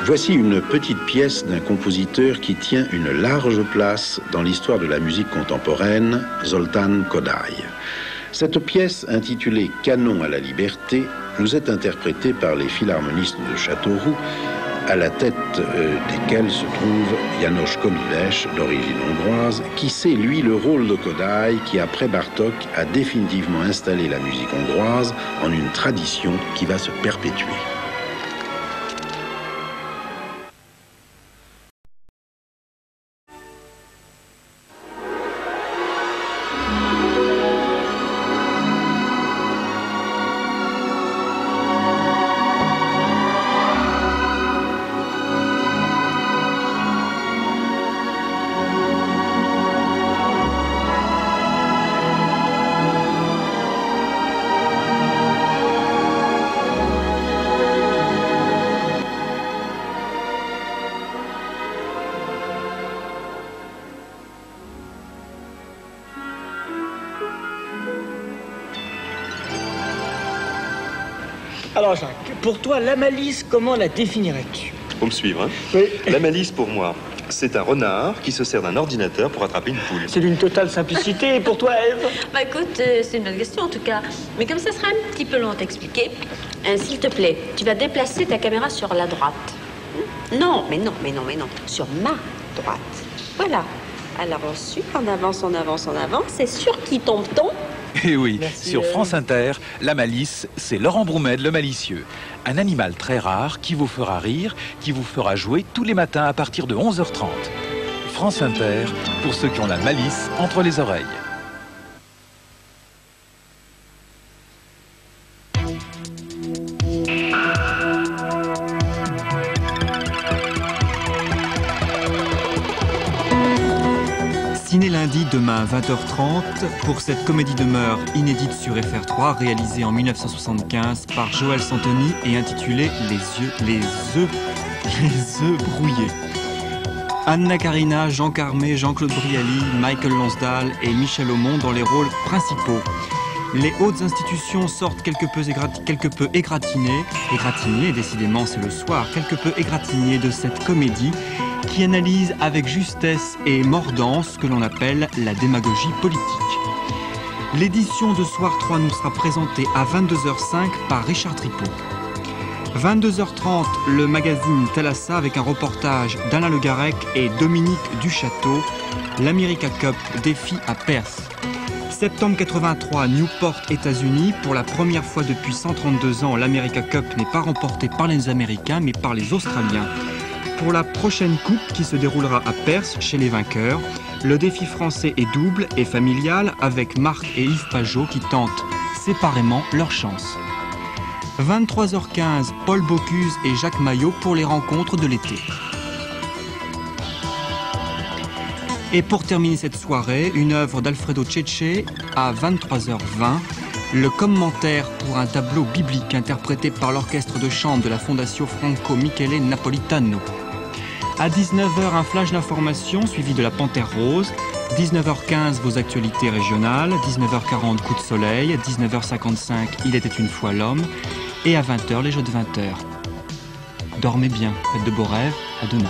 Voici une petite pièce d'un compositeur qui tient une large place dans l'histoire de la musique contemporaine, Zoltán Kodály. Cette pièce, intitulée « Canon à la liberté », nous est interprétée par les philharmonistes de Châteauroux, à la tête desquels se trouve János Komileš, d'origine hongroise, qui sait, lui, le rôle de Kodály, qui, après Bartók, a définitivement installé la musique hongroise en une tradition qui va se perpétuer. Alors Jacques, pour toi, la malice, comment la définirais-tu? Faut me suivre, hein? Oui. La malice, pour moi, c'est un renard qui se sert d'un ordinateur pour attraper une poule. C'est d'une totale simplicité. Et pour toi, Ève? Bah écoute, c'est une bonne question en tout cas. Mais comme ça sera un petit peu long à t'expliquer, s'il te plaît, tu vas déplacer ta caméra sur la droite. Non, mais non. Sur ma droite. Voilà. Alors ensuite, en avance, c'est sur qui tombe-t-on? Et oui, Merci, sur France Inter, la malice, c'est Laurent Broumède, le malicieux. Un animal très rare qui vous fera rire, qui vous fera jouer tous les matins à partir de 11h30. France Inter, pour ceux qui ont la malice entre les oreilles. Ciné lundi, demain 20h30, pour cette comédie de mœurs inédite sur FR3, réalisée en 1975 par Joël Santoni et intitulée Les œufs brouillés. Anna Karina, Jean Carmé, Jean-Claude Brialy, Michael Lonsdale et Michel Aumont dans les rôles principaux. Les hautes institutions sortent quelque peu égratignées, décidément c'est le soir, quelque peu égratignées de cette comédie qui analyse avec justesse et mordance ce que l'on appelle la démagogie politique. L'édition de Soir 3 nous sera présentée à 22h05 par Richard Tripot. 22h30, le magazine Thalassa avec un reportage d'Alain Le Garec et Dominique Duchâteau, l'America Cup défi à Perth. Septembre 83, Newport, États-Unis. Pour la première fois depuis 132 ans, l'America Cup n'est pas remportée par les Américains mais par les Australiens. Pour la prochaine coupe qui se déroulera à Perth chez les vainqueurs, le défi français est double et familial avec Marc et Yves Pajot qui tentent séparément leur chance. 23h15, Paul Bocuse et Jacques Maillot pour les rencontres de l'été. Et pour terminer cette soirée, une œuvre d'Alfredo Cecce à 23h20, le commentaire pour un tableau biblique interprété par l'orchestre de chambre de la Fondation Franco Michele Napolitano. À 19h, un flash d'information suivi de la Panthère Rose. 19h15, vos actualités régionales. 19h40, coup de soleil. 19h55, il était une fois l'homme. Et à 20h, les jeux de 20h. Dormez bien, faites de beaux rêves. À demain.